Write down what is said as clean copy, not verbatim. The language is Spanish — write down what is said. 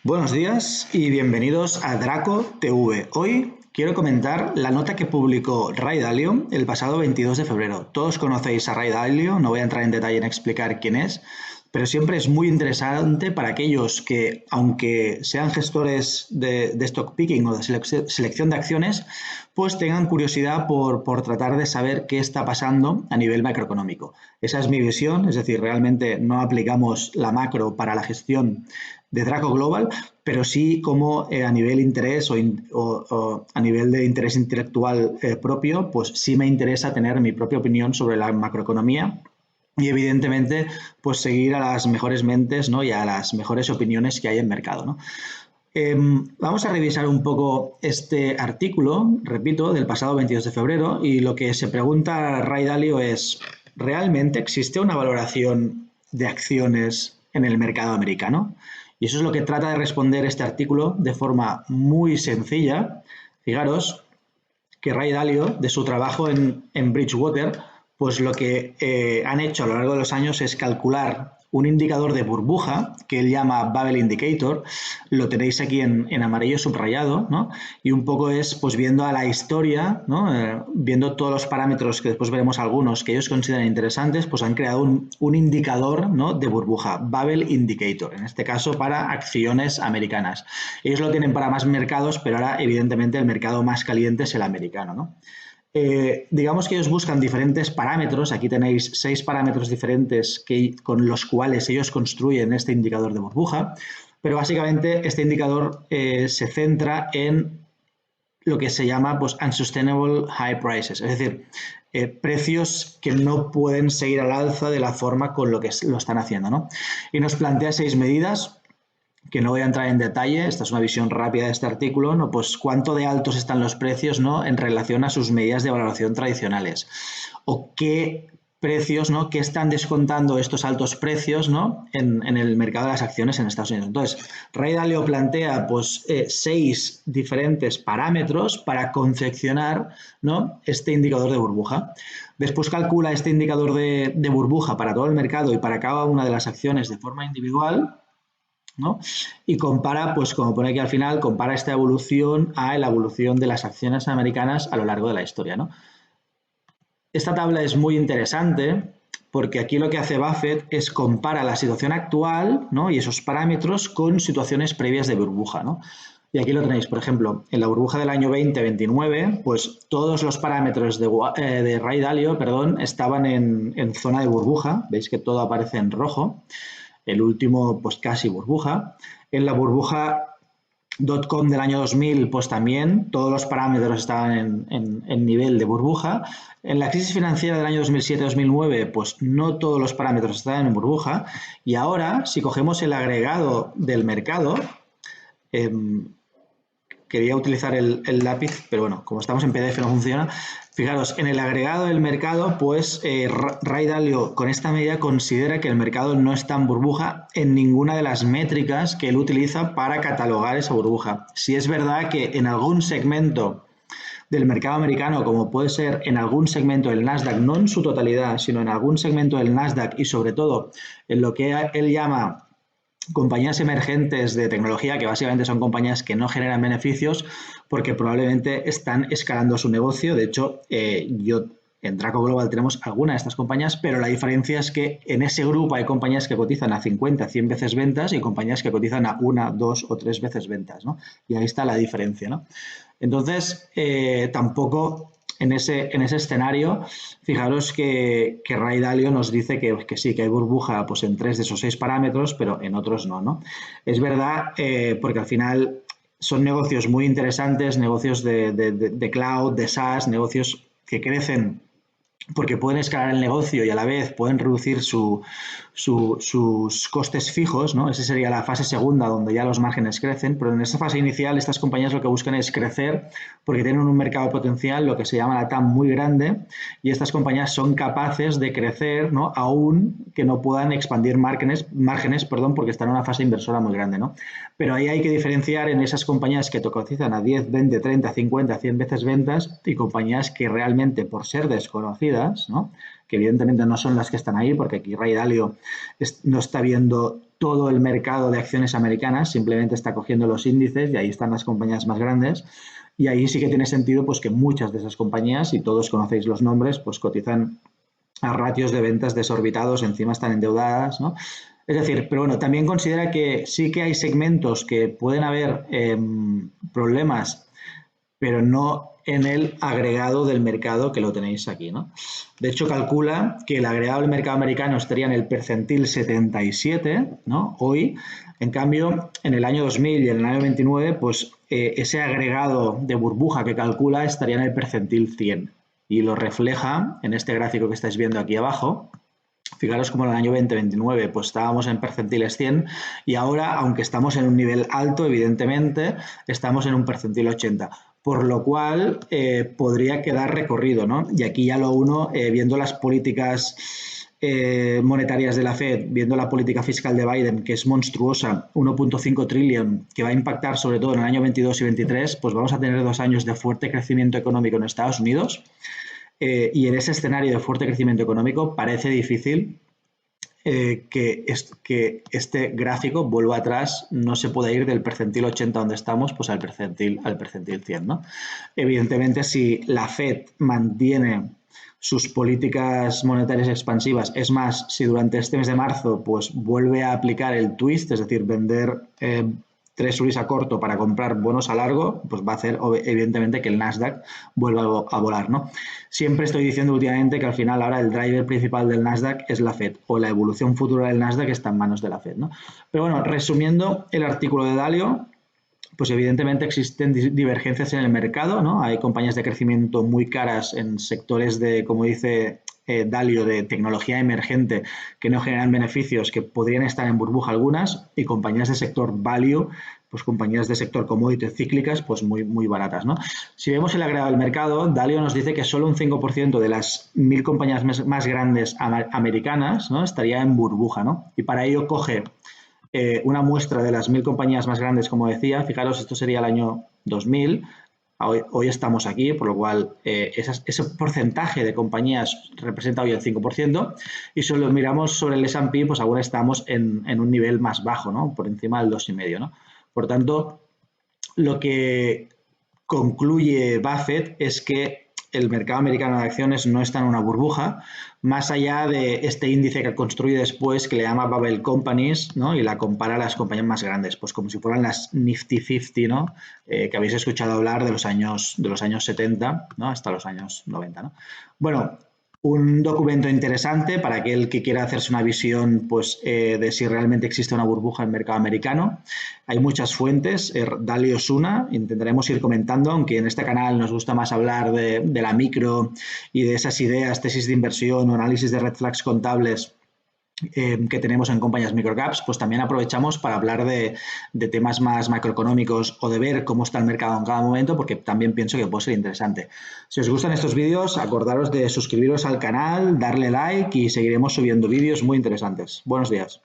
Buenos días y bienvenidos a Draco TV. Hoy quiero comentar la nota que publicó Ray Dalio el pasado 22 de febrero. Todos conocéis a Ray Dalio, no voy a entrar en detalle en explicar quién es, pero siempre es muy interesante para aquellos que, aunque sean gestores de stock picking o de selección de acciones, pues tengan curiosidad por tratar de saber qué está pasando a nivel macroeconómico. Esa es mi visión, es decir, realmente no aplicamos la macro para la gestión de Draco Global, pero sí como a nivel interés o a nivel de interés intelectual propio, pues sí me interesa tener mi propia opinión sobre la macroeconomía y evidentemente pues seguir a las mejores mentes, ¿no? Y a las mejores opiniones que hay en mercado, ¿no? Vamos a revisar un poco este artículo, repito, del pasado 22 de febrero y lo que se pregunta Ray Dalio es, ¿realmente existe una valoración de acciones en el mercado americano? Y eso es lo que trata de responder este artículo de forma muy sencilla. Fijaros que Ray Dalio, de su trabajo en Bridgewater, pues lo que han hecho a lo largo de los años es calcular un indicador de burbuja que él llama Bubble Indicator, lo tenéis aquí en amarillo subrayado, ¿no? Y un poco es pues viendo a la historia, ¿no? Viendo todos los parámetros que después veremos algunos que ellos consideran interesantes, pues han creado un indicador, ¿no? De burbuja, Bubble Indicator, en este caso para acciones americanas. Ellos lo tienen para más mercados, pero ahora evidentemente el mercado más caliente es el americano, ¿no? Digamos que ellos buscan diferentes parámetros, aquí tenéis 6 parámetros diferentes con los cuales ellos construyen este indicador de burbuja, pero básicamente este indicador se centra en lo que se llama pues, unsustainable high prices, es decir, precios que no pueden seguir al alza de la forma con lo que lo están haciendo, ¿no? Y nos plantea 6 medidas que no voy a entrar en detalle, esta es una visión rápida de este artículo, ¿no? Pues cuánto de altos están los precios, ¿no? En relación a sus medidas de valoración tradicionales, o qué precios, ¿no? ¿Qué están descontando estos altos precios, ¿no? En el mercado de las acciones en Estados Unidos. Entonces, Ray Dalio plantea pues 6 diferentes parámetros para confeccionar, ¿no? Este indicador de burbuja. Después calcula este indicador de burbuja para todo el mercado y para cada una de las acciones de forma individual, ¿no? Y compara, pues como pone aquí al final, compara esta evolución a la evolución de las acciones americanas a lo largo de la historia, ¿no? Esta tabla es muy interesante porque aquí lo que hace Buffett es compara la situación actual, ¿no? Y esos parámetros con situaciones previas de burbuja, ¿no? Y aquí lo tenéis, por ejemplo, en la burbuja del año 2029, pues todos los parámetros de Ray Dalio, perdón, estaban en zona de burbuja, veis que todo aparece en rojo, el último pues casi burbuja. En la burbuja .com del año 2000 pues también todos los parámetros estaban en nivel de burbuja. En la crisis financiera del año 2007-2009 pues no todos los parámetros estaban en burbuja y ahora si cogemos el agregado del mercado, quería utilizar el lápiz, pero bueno, como estamos en PDF no funciona. Fijaros, en el agregado del mercado, pues Ray Dalio con esta medida considera que el mercado no está en burbuja en ninguna de las métricas que él utiliza para catalogar esa burbuja. Si es verdad que en algún segmento del mercado americano, como puede ser en algún segmento del Nasdaq, no en su totalidad, sino en algún segmento del Nasdaq y sobre todo en lo que él llama compañías emergentes de tecnología, que básicamente son compañías que no generan beneficios porque probablemente están escalando su negocio. De hecho, yo en Draco Global tenemos algunas de estas compañías, pero la diferencia es que en ese grupo hay compañías que cotizan a 50, 100 veces ventas y compañías que cotizan a 1, 2 o 3 veces ventas, ¿no? Y ahí está la diferencia, ¿no? Entonces, tampoco en ese escenario, fijaros que Ray Dalio nos dice que sí, que hay burbuja pues, en 3 de esos 6 parámetros, pero en otros no, ¿no? Es verdad, porque al final son negocios muy interesantes, negocios de cloud, de SaaS, negocios que crecen porque pueden escalar el negocio y a la vez pueden reducir sus costes fijos, ¿no? Esa sería la fase segunda, donde ya los márgenes crecen, pero en esa fase inicial estas compañías lo que buscan es crecer porque tienen un mercado potencial, lo que se llama la TAM, muy grande, y estas compañías son capaces de crecer, ¿no? Aún que no puedan expandir márgenes, porque están en una fase inversora muy grande, ¿no? Pero ahí hay que diferenciar en esas compañías que cotizan a 10, 20, 30, 50, 100 veces ventas y compañías que realmente, por ser desconocidas, conocidas, ¿no? Que evidentemente no son las que están ahí, porque aquí Ray Dalio no está viendo todo el mercado de acciones americanas, simplemente está cogiendo los índices y ahí están las compañías más grandes. Y ahí sí que tiene sentido pues, que muchas de esas compañías, y todos conocéis los nombres, pues cotizan a ratios de ventas desorbitados, encima están endeudadas, ¿no? Es decir, pero bueno, también considera que sí que hay segmentos que pueden haber problemas, pero no en el agregado del mercado que lo tenéis aquí, ¿no? De hecho, calcula que el agregado del mercado americano estaría en el percentil 77, ¿no? Hoy, en cambio, en el año 2000 y en el año 29, pues ese agregado de burbuja que calcula estaría en el percentil 100 y lo refleja en este gráfico que estáis viendo aquí abajo. Fijaros como en el año 2029 pues estábamos en percentiles 100 y ahora, aunque estamos en un nivel alto, evidentemente, estamos en un percentil 80, por lo cual podría quedar recorrido, ¿no? Y aquí ya lo uno, viendo las políticas monetarias de la Fed, viendo la política fiscal de Biden, que es monstruosa, 1.5 trillón, que va a impactar sobre todo en el año 22 y 23, pues vamos a tener 2 años de fuerte crecimiento económico en Estados Unidos. Y en ese escenario de fuerte crecimiento económico parece difícil que este gráfico vuelva atrás, no se puede ir del percentil 80 donde estamos pues al percentil 100, ¿no? Evidentemente, si la Fed mantiene sus políticas monetarias expansivas, es más, si durante este mes de marzo pues vuelve a aplicar el twist, es decir, vender treasuries a corto para comprar bonos a largo, pues va a hacer evidentemente que el Nasdaq vuelva a volar, ¿no? Siempre estoy diciendo últimamente que al final ahora el driver principal del Nasdaq es la Fed, o la evolución futura del Nasdaq está en manos de la Fed, ¿no? Pero bueno, resumiendo el artículo de Dalio, pues evidentemente existen divergencias en el mercado, ¿no? Hay compañías de crecimiento muy caras en sectores de, como dice Dalio, de tecnología emergente que no generan beneficios, que podrían estar en burbuja algunas, y compañías de sector value, pues compañías de sector commodity cíclicas, pues muy, muy baratas, ¿no? Si vemos el agregado del mercado, Dalio nos dice que solo un 5% de las 1000 compañías más grandes americanas, ¿no? Estaría en burbuja, ¿no? Y para ello coge una muestra de las 1000 compañías más grandes, como decía. Fijaros, esto sería el año 2000. Hoy estamos aquí, por lo cual ese porcentaje de compañías representa hoy el 5%, y si lo miramos sobre el S&P, pues ahora estamos en un nivel más bajo, ¿no? Por encima del 2,5, ¿no? Por tanto, lo que concluye Buffett es que el mercado americano de acciones no está en una burbuja, más allá de este índice que construye después, que le llama Bubble Companies, ¿no? Y la compara a las compañías más grandes, pues como si fueran las Nifty 50, ¿no? Que habéis escuchado hablar de los años 70, ¿no? Hasta los años 90, ¿no? Bueno, un documento interesante para aquel que quiera hacerse una visión pues, de si realmente existe una burbuja en el mercado americano. Hay muchas fuentes, Dalio es una, intentaremos ir comentando, aunque en este canal nos gusta más hablar de la micro y de esas ideas, tesis de inversión o análisis de red flags contables que tenemos en compañías microcaps, pues también aprovechamos para hablar de temas más macroeconómicos o de ver cómo está el mercado en cada momento, porque también pienso que puede ser interesante. Si os gustan estos vídeos, acordaros de suscribiros al canal, darle like y seguiremos subiendo vídeos muy interesantes. Buenos días.